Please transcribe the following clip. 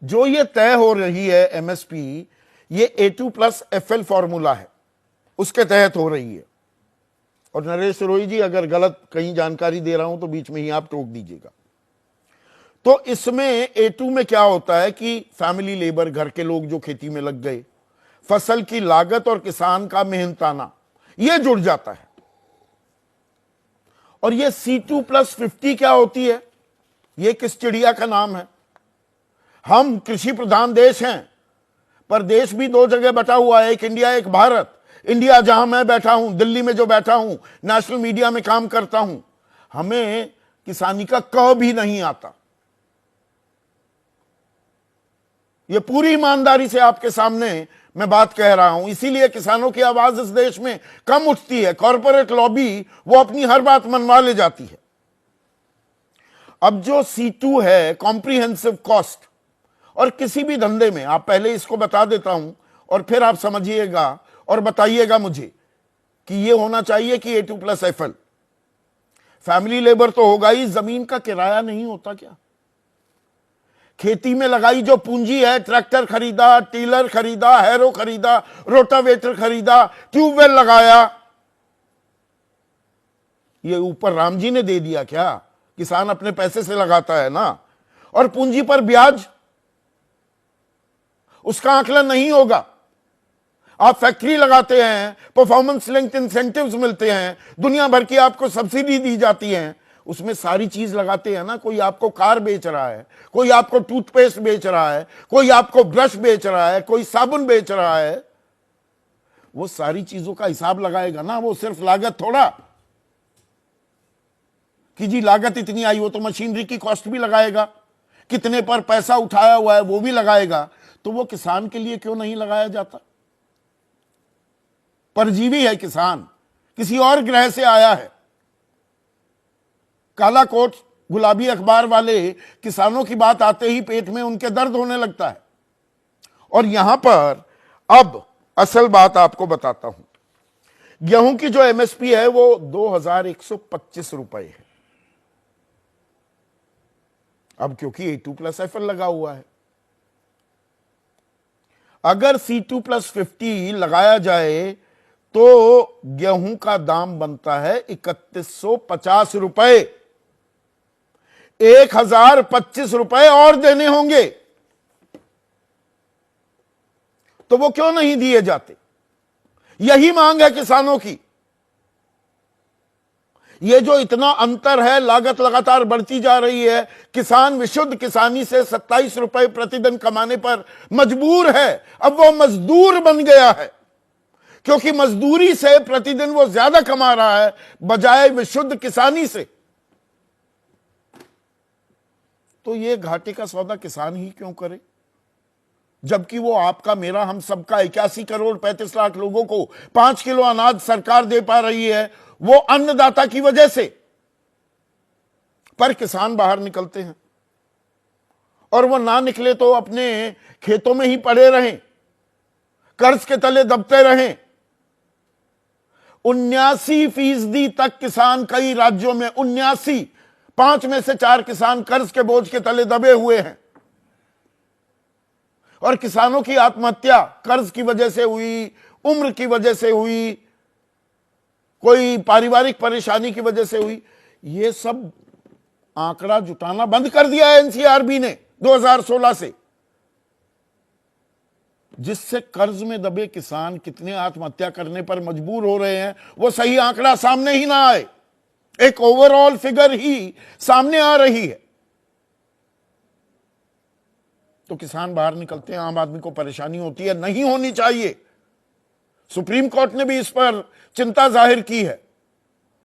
जो ये तय हो रही है एमएसपी, ये A2+FL फॉर्मूला है, उसके तहत हो रही है। और नरेश रोही जी, अगर गलत कहीं जानकारी दे रहा हूं तो बीच में ही आप टोक दीजिएगा। तो इसमें A2 में क्या होता है कि फैमिली लेबर, घर के लोग जो खेती में लग गए, फसल की लागत और किसान का मेहनताना, ये जुड़ जाता है। और ये C2+50 क्या होती है? ये किस चिड़िया का नाम है? हम कृषि प्रधान देश हैं, पर देश भी दो जगह बटा हुआ है, एक इंडिया एक भारत। इंडिया जहां मैं बैठा हूं, दिल्ली में जो बैठा हूं, नेशनल मीडिया में काम करता हूं, हमें किसानी का क भी नहीं आता। ये पूरी ईमानदारी से आपके सामने मैं बात कह रहा हूं। इसीलिए किसानों की आवाज इस देश में कम उठती है। कॉरपोरेट लॉबी वो अपनी हर बात मनवा ले जाती है। अब जो C2 है, कॉम्प्रिहेंसिव कॉस्ट, और किसी भी धंधे में, आप पहले इसको बता देता हूं और फिर आप समझिएगा और बताइएगा मुझे कि ये होना चाहिए कि A2+FL। फैमिली लेबर तो होगा ही, जमीन का किराया नहीं होता क्या? खेती में लगाई जो पूंजी है, ट्रैक्टर खरीदा, टीलर खरीदा, हैरो खरीदा, रोटावेटर खरीदा, ट्यूबवेल लगाया, ये ऊपर राम जी ने दे दिया क्या? किसान अपने पैसे से लगाता है ना। और पूंजी पर ब्याज, उसका आकलन नहीं होगा। आप फैक्ट्री लगाते हैं, परफॉर्मेंस लिंक्ड इंसेंटिव्स मिलते हैं, दुनिया भर की आपको सब्सिडी दी जाती है, उसमें सारी चीज लगाते हैं ना। कोई आपको कार बेच रहा है, कोई आपको टूथपेस्ट बेच रहा है, कोई आपको ब्रश बेच रहा है, कोई साबुन बेच रहा है, वो सारी चीजों का हिसाब लगाएगा ना। वो सिर्फ लागत थोड़ा कि जी लागत इतनी आई, वो तो मशीनरी की कॉस्ट भी लगाएगा, कितने पर पैसा उठाया हुआ है वो भी लगाएगा। तो वो किसान के लिए क्यों नहीं लगाया जाता? परजीवी है किसान, किसी और ग्रह से आया है। काला कोट गुलाबी अखबार वाले किसानों की बात आते ही पेट में उनके दर्द होने लगता है। और यहां पर अब असल बात आपको बताता हूं। गेहूं की जो एमएसपी है वो 2125 रुपए है। अब क्योंकि A2+FL लगा हुआ है, अगर C2+50 लगाया जाए तो गेहूं का दाम बनता है 3150 रुपए। 1025 रुपए और देने होंगे। तो वो क्यों नहीं दिए जाते? यही मांग है किसानों की। ये जो इतना अंतर है, लागत लगातार बढ़ती जा रही है, किसान विशुद्ध किसानी से 27 रुपए प्रतिदिन कमाने पर मजबूर है। अब वो मजदूर बन गया है, क्योंकि मजदूरी से प्रतिदिन वो ज्यादा कमा रहा है बजाय विशुद्ध किसानी से। तो ये घाटे का सौदा किसान ही क्यों करे, जबकि वो आपका, मेरा, हम सबका 81 करोड़ 35 लाख लोगों को 5 किलो अनाज सरकार दे पा रही है, वो अन्नदाता की वजह से। पर किसान बाहर निकलते हैं, और वो ना निकले तो अपने खेतों में ही पड़े रहें, कर्ज के तले दबते रहें। 79% तक किसान कई राज्यों में, 79, 5 में से 4 किसान कर्ज के बोझ के तले दबे हुए हैं। और किसानों की आत्महत्या कर्ज की वजह से हुई, उम्र की वजह से हुई, कोई पारिवारिक परेशानी की वजह से हुई। ये सब आंकड़ा जुटाना बंद कर दिया है एनसीआरबी ने 2016 से। जिससे कर्ज में दबे किसान कितने आत्महत्या करने पर मजबूर हो रहे हैं, वो सही आंकड़ा सामने ही ना आए। एक ओवरऑल फिगर ही सामने आ रही है। तो किसान बाहर निकलते हैं, आम आदमी को परेशानी होती है। नहीं होनी चाहिए। सुप्रीम कोर्ट ने भी इस पर चिंता जाहिर की है।